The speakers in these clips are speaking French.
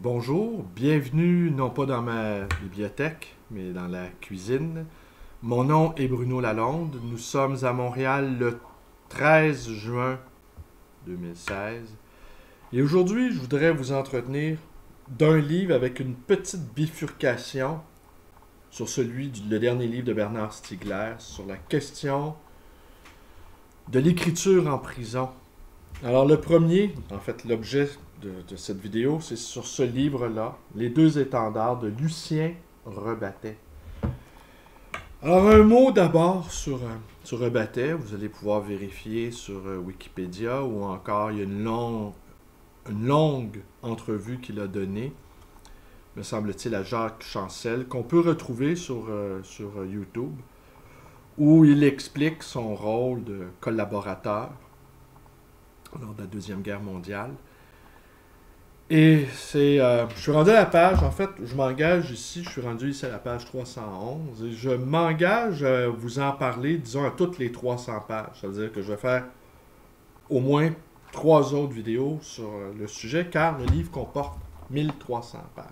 Bonjour, bienvenue non pas dans ma bibliothèque, mais dans la cuisine. Mon nom est Bruno Lalonde. Nous sommes à Montréal le 13 juin 2016. Et aujourd'hui, je voudrais vous entretenir d'un livre avec une petite bifurcation sur le dernier livre de Bernard Stiegler, sur la question de l'écriture en prison. Alors le premier, en fait l'objet de cette vidéo, c'est sur ce livre-là, Les deux étendards de Lucien Rebattet. Alors un mot d'abord sur Rebattet, vous allez pouvoir vérifier sur Wikipédia ou encore il y a une longue entrevue qu'il a donnée, me semble-t-il, à Jacques Chancel, qu'on peut retrouver sur YouTube, où il explique son rôle de collaborateur lors de la Deuxième Guerre mondiale. Et je suis rendu à la page, en fait, je m'engage ici, je suis rendu ici à la page 311, et je m'engage à vous en parler, disons, à toutes les 300 pages. C'est-à-dire que je vais faire au moins 3 autres vidéos sur le sujet, car le livre comporte 1300 pages.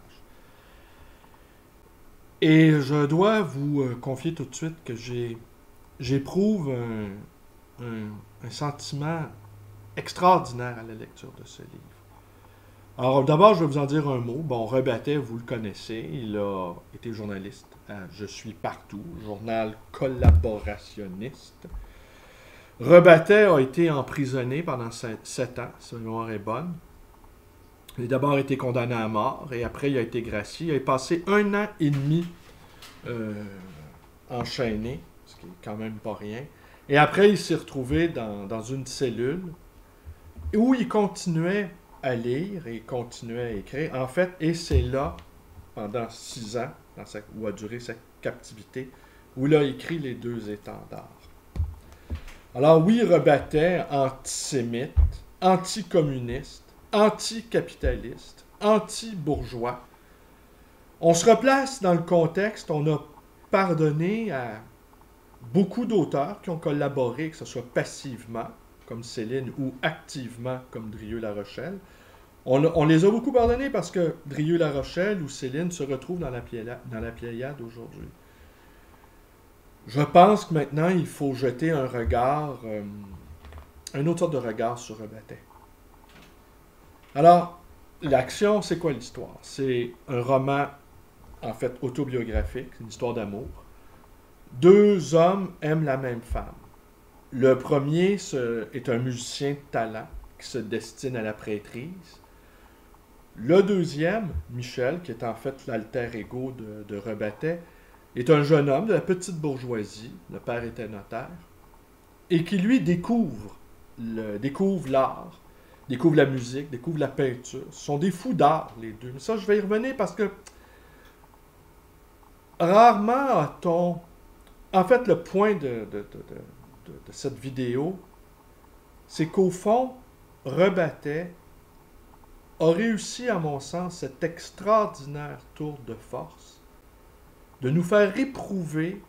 Et je dois vous confier tout de suite que j'éprouve un sentiment extraordinaire à la lecture de ce livre. Alors, d'abord, je vais vous en dire un mot. Bon, Rebattet, vous le connaissez. Il a été journaliste à Je suis partout, journal collaborationniste. Rebattet a été emprisonné pendant 7 ans, si ma mémoire est bonne. Il a d'abord été condamné à mort et après, il a été gracié. Il a passé 1 an et demi enchaîné, ce qui est quand même pas rien. Et après, il s'est retrouvé dans une cellule où il continuait à lire et continuait à écrire. En fait, et c'est là, pendant 6 ans, où a duré sa captivité, où il a écrit Les deux étendards. Alors oui, Rebattet, antisémite, anticommuniste, anticapitaliste, anti-bourgeois. On se replace dans le contexte, on a pardonné à beaucoup d'auteurs qui ont collaboré, que ce soit passivement, comme Céline, ou activement, comme Drieux-La Rochelle. On les a beaucoup pardonnés parce que Drieux-La Rochelle ou Céline se retrouvent dans la Pléiade aujourd'hui. Je pense que maintenant, il faut jeter un regard, un autre sorte de regard sur Rebattet. Alors, l'action, c'est quoi l'histoire? C'est un roman, en fait, autobiographique, une histoire d'amour. 2 hommes aiment la même femme. Le premier est un musicien de talent qui se destine à la prêtrise. Le deuxième, Michel, qui est en fait l'alter ego de Rebattet, est un jeune homme de la petite bourgeoisie, le père était notaire, et qui lui découvre l'art, découvre la musique, découvre la peinture. Ce sont des fous d'art, les deux. Mais ça, je vais y revenir parce que rarement a-t-on... En fait, le point de cette vidéo, c'est qu'au fond, Rebattet a réussi, à mon sens, cet extraordinaire tour de force de nous faire éprouver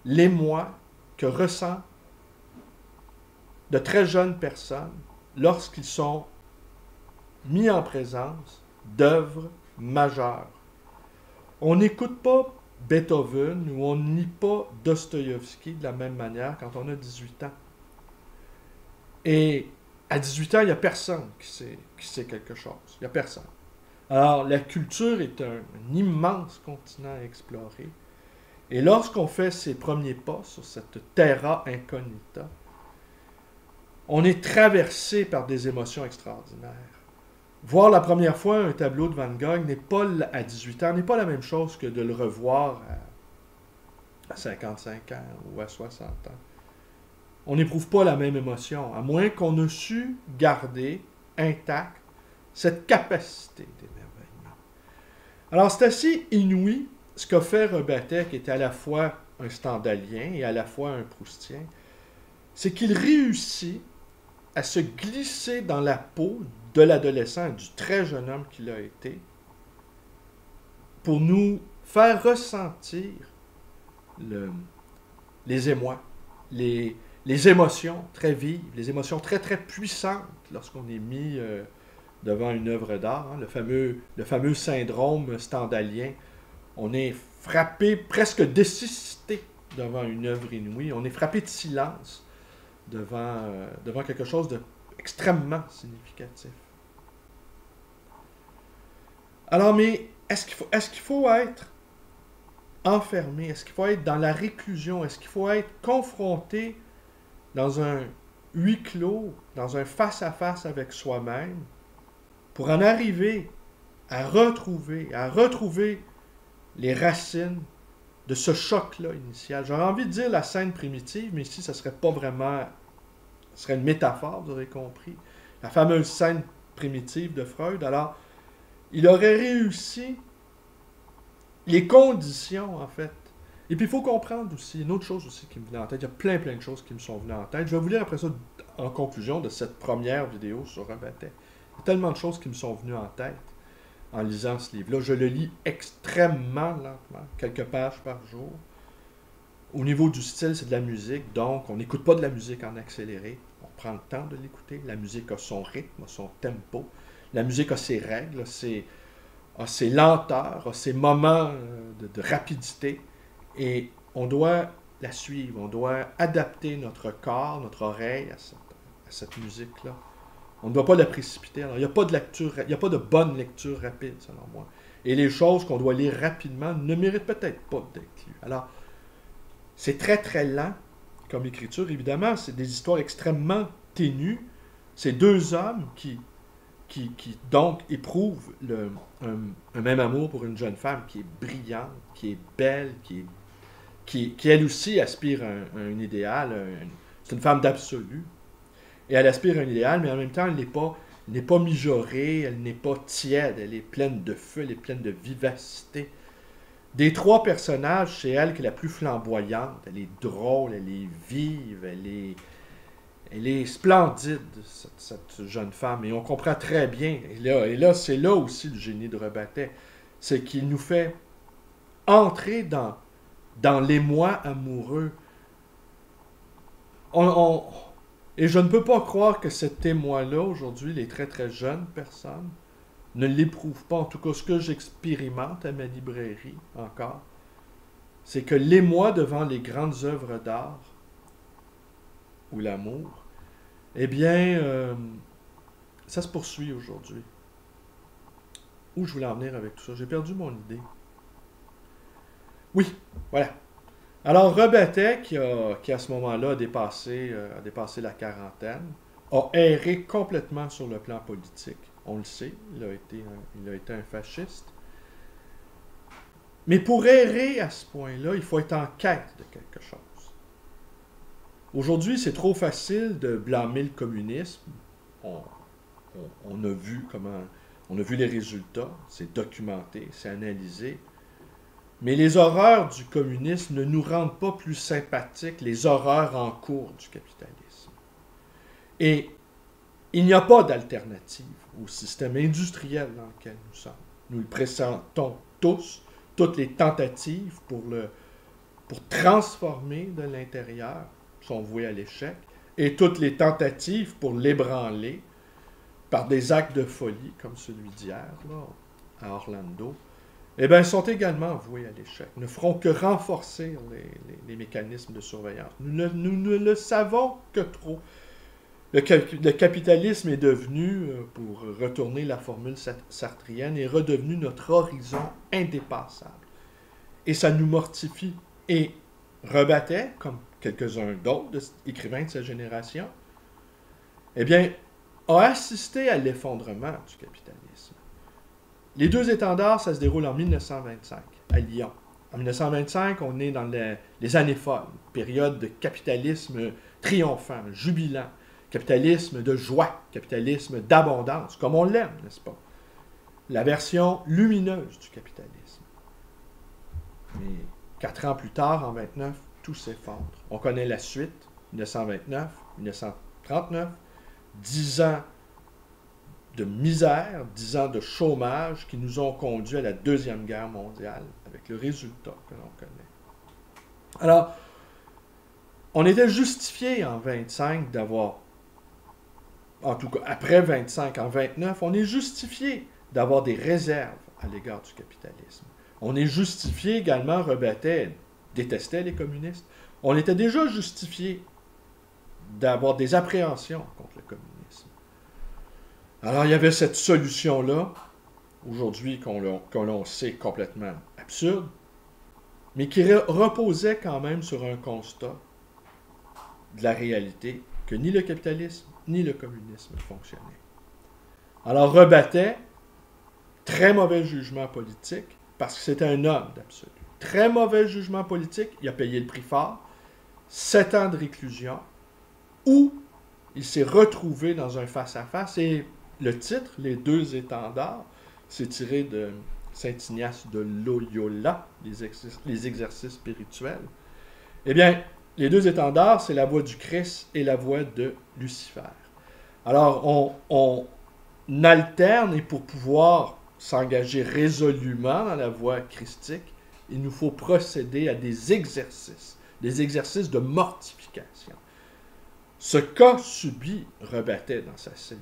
l'émoi que ressentent de très jeunes personnes lorsqu'ils sont mis en présence d'œuvres majeures. On n'écoute pas Beethoven ou on ne lit pas Dostoïevski de la même manière quand on a 18 ans. Et à 18 ans, il n'y a personne qui sait quelque chose. Il n'y a personne. Alors, la culture est un immense continent à explorer. Et lorsqu'on fait ses premiers pas sur cette terra incognita, on est traversé par des émotions extraordinaires. Voir la première fois un tableau de Van Gogh n'est pas, à 18 ans, n'est pas la même chose que de le revoir à 55 ans ou à 60 ans. On n'éprouve pas la même émotion, à moins qu'on ait su garder intacte cette capacité d'émerveillement. Alors, c'est assez inouï ce qu'a fait Rebattet, qui était à la fois un Stendhalien et à la fois un Proustien, c'est qu'il réussit à se glisser dans la peau de l'adolescent, du très jeune homme qu'il a été, pour nous faire ressentir les émois, les émotions très vives, les émotions très très puissantes lorsqu'on est mis devant une œuvre d'art, hein, le fameux syndrome stendhalien. On est frappé, presque décité devant une œuvre inouïe. On est frappé de silence devant quelque chose d'extrêmement significatif. Alors, mais est-ce qu'il faut être enfermé? Est-ce qu'il faut être dans la réclusion? Est-ce qu'il faut être confronté dans un huis clos, dans un face-à-face avec soi-même, pour en arriver à retrouver les racines de ce choc-là initial? J'aurais envie de dire la scène primitive, mais ici, ça serait pas vraiment... Ce serait une métaphore, vous aurez compris. La fameuse scène primitive de Freud. Alors, il aurait réussi les conditions, en fait. Et puis, il faut comprendre aussi, une autre chose aussi qui me venait en tête, il y a plein de choses qui me sont venues en tête. Je vais vous lire après ça, en conclusion de cette première vidéo sur Rebattet. Il y a tellement de choses qui me sont venues en tête en lisant ce livre-là. Je le lis extrêmement lentement, quelques pages par jour. Au niveau du style, c'est de la musique, donc on n'écoute pas de la musique en accéléré. On prend le temps de l'écouter. La musique a son rythme, a son tempo. La musique a ses règles, a ses lenteurs, a ses moments de rapidité. Et on doit la suivre, on doit adapter notre corps, notre oreille à cette musique-là. On ne doit pas la précipiter. Alors, il n'y a pas de bonne lecture rapide, selon moi. Et les choses qu'on doit lire rapidement ne méritent peut-être pas d'être lues. Alors, c'est très lent comme écriture, évidemment. C'est des histoires extrêmement ténues. C'est deux hommes qui donc éprouvent un même amour pour une jeune femme qui est brillante, qui est belle, qui elle aussi aspire à un idéal. C'est une femme d'absolu. Et elle aspire à un idéal, mais en même temps, elle n'est pas mijaurée, elle n'est pas tiède, elle est pleine de feu, elle est pleine de vivacité. Des trois personnages, c'est elle qui est la plus flamboyante. Elle est drôle, elle est vive, elle est splendide, cette jeune femme. Et on comprend très bien, et là c'est là aussi le génie de Rebattet, c'est qu'il nous fait entrer dans l'émoi amoureux. Et je ne peux pas croire que cet émoi-là, aujourd'hui, les très jeunes personnes, ne l'éprouvent pas. En tout cas, ce que j'expérimente à ma librairie, encore, c'est que l'émoi devant les grandes œuvres d'art, ou l'amour, eh bien, ça se poursuit aujourd'hui. Où je voulais en venir avec tout ça? J'ai perdu mon idée. Oui, voilà. Alors, Rebattet, qui à ce moment-là a dépassé la quarantaine, a erré complètement sur le plan politique. On le sait, il a été un fasciste. Mais pour errer à ce point-là, il faut être en quête de quelque chose. Aujourd'hui, c'est trop facile de blâmer le communisme. On a vu les résultats, c'est documenté, c'est analysé. Mais les horreurs du communisme ne nous rendent pas plus sympathiques les horreurs en cours du capitalisme. Et il n'y a pas d'alternative au système industriel dans lequel nous sommes. Nous le pressentons tous, toutes les tentatives pour transformer de l'intérieur sont vouées à l'échec, et toutes les tentatives pour l'ébranler par des actes de folie, comme celui d'hier, là, à Orlando, eh bien, sont également voués à l'échec, ne feront que renforcer les mécanismes de surveillance. Nous ne le savons que trop. Le capitalisme est devenu, pour retourner la formule sartrienne, est redevenu notre horizon indépassable. Et ça nous mortifie. Et Rebattet, comme quelques-uns d'autres écrivains de sa génération, eh bien, a assisté à l'effondrement du capitalisme. Les deux étendards, ça se déroule en 1925, à Lyon. En 1925, on est dans les années folles, période de capitalisme triomphant, jubilant, capitalisme de joie, capitalisme d'abondance, comme on l'aime, n'est-ce pas? La version lumineuse du capitalisme. Mais 4 ans plus tard, en 29, tout s'effondre. On connaît la suite, 1929, 1939, 10 ans de misère, 10 ans de chômage qui nous ont conduit à la Deuxième Guerre mondiale, avec le résultat que l'on connaît. Alors, on était justifié en 1925 d'avoir en tout cas après 25, en 29, on est justifié d'avoir des réserves à l'égard du capitalisme. On est justifié également, Rebattet détestait les communistes, on était déjà justifié d'avoir des appréhensions contre le communisme. Alors il y avait cette solution-là, aujourd'hui qu'on l'on sait complètement absurde, mais qui reposait quand même sur un constat de la réalité que ni le capitalisme ni le communisme fonctionnaient. Alors Rebattet, très mauvais jugement politique, parce que c'était un homme d'absolu. Très mauvais jugement politique, il a payé le prix fort, 7 ans de réclusion, où il s'est retrouvé dans un face-à-face, et le titre, Les deux étendards, c'est tiré de Saint-Ignace de Loyola, les exercices spirituels. Eh bien, les deux étendards, c'est la voix du Christ et la voix de Lucifer. Alors, on alterne, et pour pouvoir s'engager résolument dans la voie christique, il nous faut procéder à des exercices de mortification. Ce qu'a subi Rebattet dans sa cellule.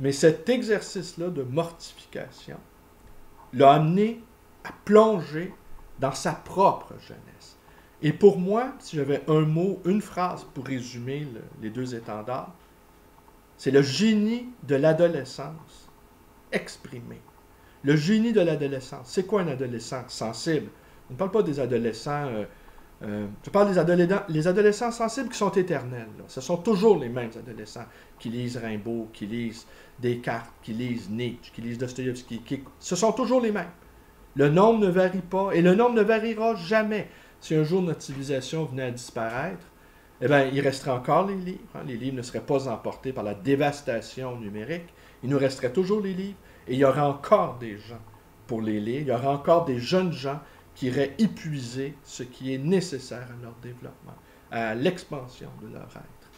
Mais cet exercice-là de mortification l'a amené à plonger dans sa propre jeunesse. Et pour moi, si j'avais un mot, une phrase pour résumer les deux étendards, c'est le génie de l'adolescence exprimé. Le génie de l'adolescence. C'est quoi un adolescent sensible? On ne parle pas des adolescents... je parle des adolescents sensibles qui sont éternels. Là. Ce sont toujours les mêmes adolescents qui lisent Rimbaud, qui lisent Descartes, qui lisent Nietzsche, qui lisent Dostoïevski. Ce sont toujours les mêmes. Le nombre ne varie pas, et le nombre ne variera jamais. Si un jour notre civilisation venait à disparaître, eh bien, il resterait encore les livres. Hein. Les livres ne seraient pas emportés par la dévastation numérique. Il nous resterait toujours les livres, et il y aurait encore des gens pour les lire. Il y aurait encore des jeunes gens qui iraient épuiser ce qui est nécessaire à leur développement, à l'expansion de leur être.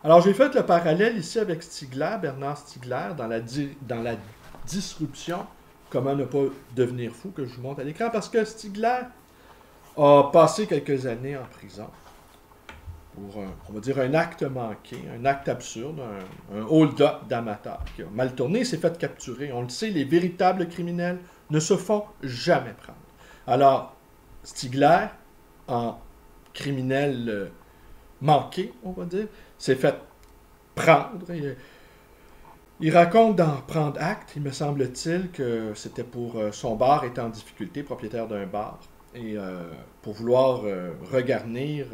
Alors, j'ai fait le parallèle ici avec Stigler, Bernard Stiegler, dans la disruption, comment ne pas devenir fou, que je vous montre à l'écran, parce que Stiegler a passé quelques années en prison pour, on va dire, un acte manqué, un acte absurde, un hold-up d'amateur qui a mal tourné, s'est fait capturer. On le sait, les véritables criminels ne se font jamais prendre. Alors, Stiegler, en criminel manqué, on va dire, s'est fait prendre. Il raconte dans Prendre acte, il me semble-t-il, que c'était pour son bar était en difficulté, propriétaire d'un bar, et pour vouloir regarnir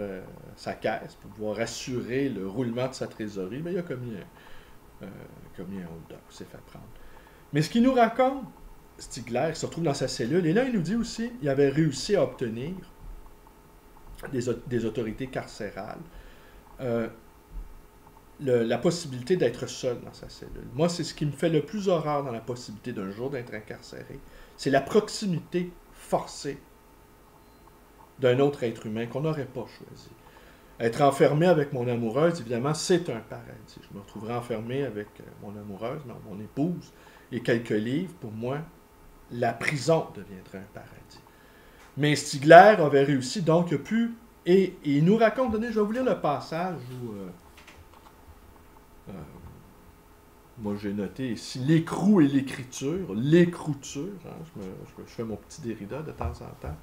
sa caisse, pour pouvoir assurer le roulement de sa trésorerie, bien, il a commis un hold-up, il s'est fait prendre. Mais ce qu'il nous raconte, Stiegler, il se retrouve dans sa cellule, et là, il nous dit aussi qu'il avait réussi à obtenir des autorités carcérales la possibilité d'être seul dans sa cellule. Moi, c'est ce qui me fait le plus horreur dans la possibilité d'un jour d'être incarcéré. C'est la proximité forcée d'un autre être humain qu'on n'aurait pas choisi. Être enfermé avec mon amoureuse, évidemment, c'est un paradis. Je me retrouverai enfermé avec mon amoureuse, mon épouse, et quelques livres. Pour moi, la prison deviendrait un paradis. Mais Stiegler avait réussi, donc il a pu... Et il nous raconte, je vais vous lire le passage où... moi, j'ai noté ici l'écrou et l'écriture. L'écrouture, hein, je fais mon petit Derrida de temps en temps.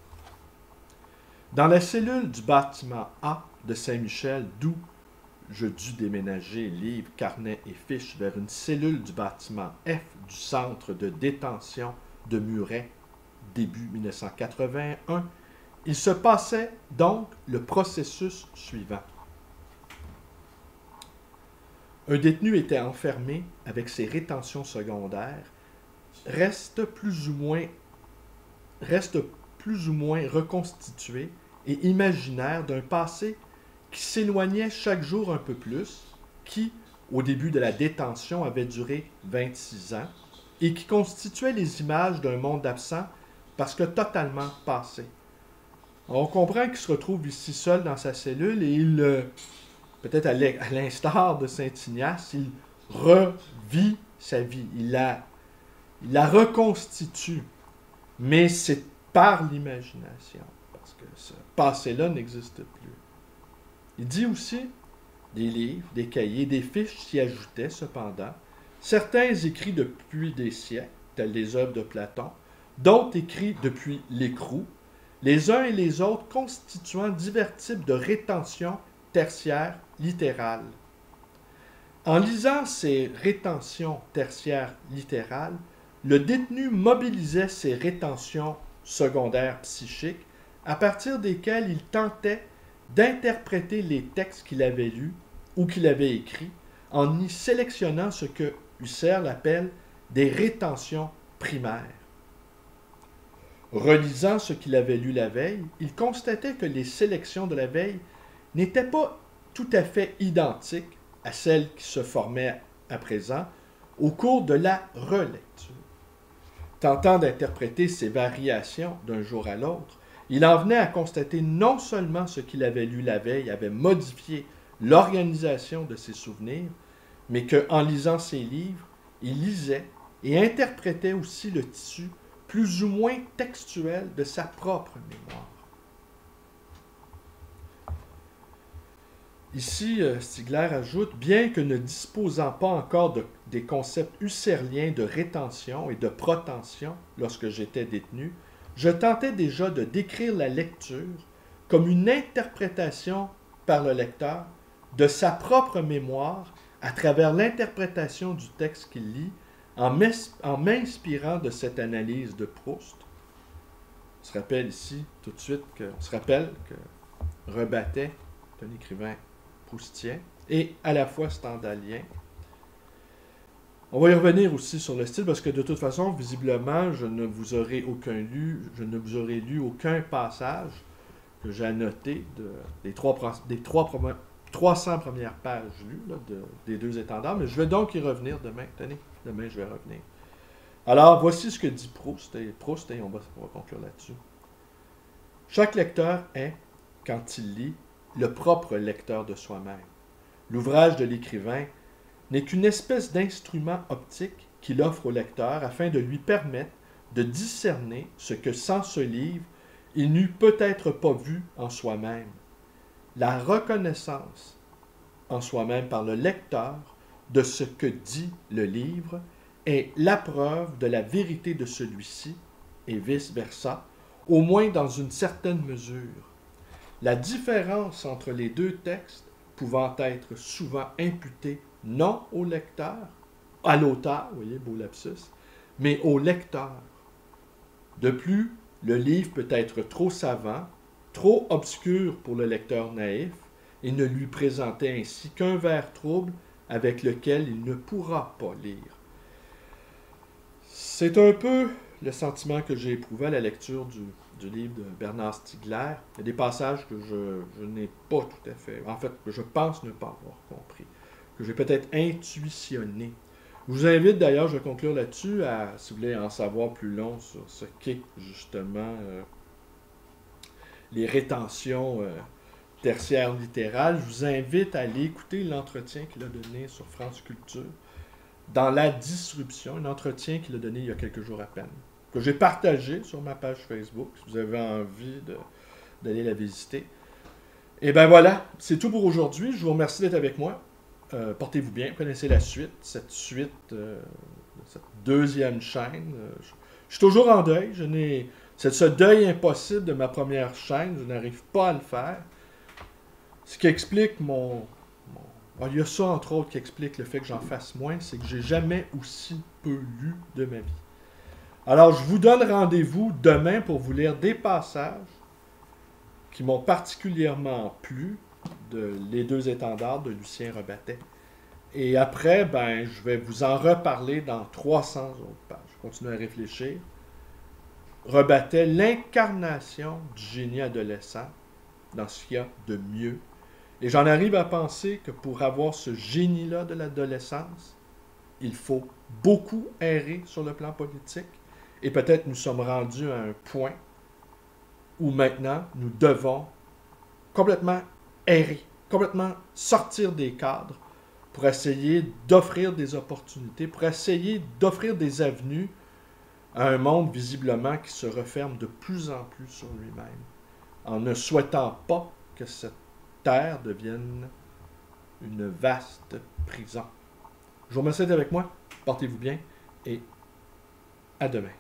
Dans la cellule du bâtiment A de Saint-Michel, d'où je dus déménager livres, carnets et fiches vers une cellule du bâtiment F du centre de détention de Muret, début 1981, il se passait donc le processus suivant. Un détenu était enfermé avec ses rétentions secondaires, reste plus ou moins reconstitué et imaginaire d'un passé qui s'éloignait chaque jour un peu plus, qui, au début de la détention, avait duré 26 ans, et qui constituait les images d'un monde absent parce que totalement passé. On comprend qu'il se retrouve ici seul dans sa cellule et il... peut-être à l'instar de Saint-Ignace, il revit sa vie, il la reconstitue, mais c'est par l'imagination, parce que ce passé-là n'existe plus. Il dit aussi Des livres, des cahiers, des fiches s'y ajoutaient cependant, certains écrits depuis des siècles, tels les œuvres de Platon, d'autres écrits depuis l'écrou, les uns et les autres constituant divers types de rétentions tertiaires littérales. En lisant ces rétentions tertiaires littérales, le détenu mobilisait ces rétentions secondaires psychiques à partir desquelles il tentait d'interpréter les textes qu'il avait lus ou qu'il avait écrits en y sélectionnant ce que Husserl appelle des rétentions primaires. Relisant ce qu'il avait lu la veille, il constatait que les sélections de la veille n'étaient pas tout à fait identiques à celles qui se formaient à présent au cours de la relecture. Tentant d'interpréter ces variations d'un jour à l'autre, il en venait à constater non seulement ce qu'il avait lu la veille avait modifié l'organisation de ses souvenirs, mais qu'en lisant ses livres, il lisait et interprétait aussi le tissu plus ou moins textuel de sa propre mémoire. Ici, Stigler ajoute, bien que ne disposant pas encore des concepts husserliens de rétention et de protension lorsque j'étais détenu, je tentais déjà de décrire la lecture comme une interprétation par le lecteur de sa propre mémoire à travers l'interprétation du texte qu'il lit, en m'inspirant de cette analyse de Proust. On se rappelle ici tout de suite que Rebattet est un écrivain proustien et à la fois stendhalien. On va y revenir aussi sur le style parce que de toute façon, visiblement, je ne vous aurai lu aucun passage que j'ai annoté des 300 premières pages lues là, des deux étendards, mais je vais donc y revenir demain. Tenez, demain je vais revenir. Alors, voici ce que dit Proust, et on va conclure là-dessus. Chaque lecteur est, quand il lit, le propre lecteur de soi-même. L'ouvrage de l'écrivain n'est qu'une espèce d'instrument optique qu'il offre au lecteur afin de lui permettre de discerner ce que sans ce livre, il n'eût peut-être pas vu en soi-même. La reconnaissance en soi-même par le lecteur de ce que dit le livre est la preuve de la vérité de celui-ci, et vice-versa, au moins dans une certaine mesure. La différence entre les deux textes pouvant être souvent imputée non au lecteur, à l'auteur, vous voyez, beau lapsus, mais au lecteur. De plus, le livre peut être trop savant, trop obscur pour le lecteur naïf, et ne lui présenter ainsi qu'un vers trouble avec lequel il ne pourra pas lire. C'est un peu le sentiment que j'ai éprouvé à la lecture du livre de Bernard Stiegler. Il y a des passages que je n'ai pas tout à fait, en fait, que je pense ne pas avoir compris, que j'ai peut-être intuitionné. Je vous invite d'ailleurs, je vais conclure là-dessus, si vous voulez en savoir plus long sur ce qu'est justement les rétentions tertiaires littérales, je vous invite à aller écouter l'entretien qu'il a donné sur France Culture dans La Disruption, un entretien qu'il a donné il y a quelques jours à peine, que j'ai partagé sur ma page Facebook, si vous avez envie d'aller la visiter. Et ben voilà, c'est tout pour aujourd'hui. Je vous remercie d'être avec moi. Portez-vous bien, connaissez la suite, cette deuxième chaîne. Je suis toujours en deuil. C'est ce deuil impossible de ma première chaîne. Je n'arrive pas à le faire. Ce qui explique il y a ça, entre autres, qui explique le fait que j'en fasse moins, c'est que j'ai jamais aussi peu lu de ma vie. Alors, je vous donne rendez-vous demain pour vous lire des passages qui m'ont particulièrement plu de Les Deux Étendards de Lucien Rebattet. Et après, je vais vous en reparler dans 300 autres pages. Je continue à réfléchir. Rebattet, l'incarnation du génie adolescent dans ce qu'il y a de mieux. Et j'en arrive à penser que pour avoir ce génie-là de l'adolescence, il faut beaucoup errer sur le plan politique. Et peut-être nous sommes rendus à un point où maintenant nous devons complètement errer, complètement sortir des cadres pour essayer d'offrir des opportunités, pour essayer d'offrir des avenues à un monde visiblement qui se referme de plus en plus sur lui-même, en ne souhaitant pas que cette terre devienne une vaste prison. Je vous remercie d'être avec moi. Portez-vous bien et à demain.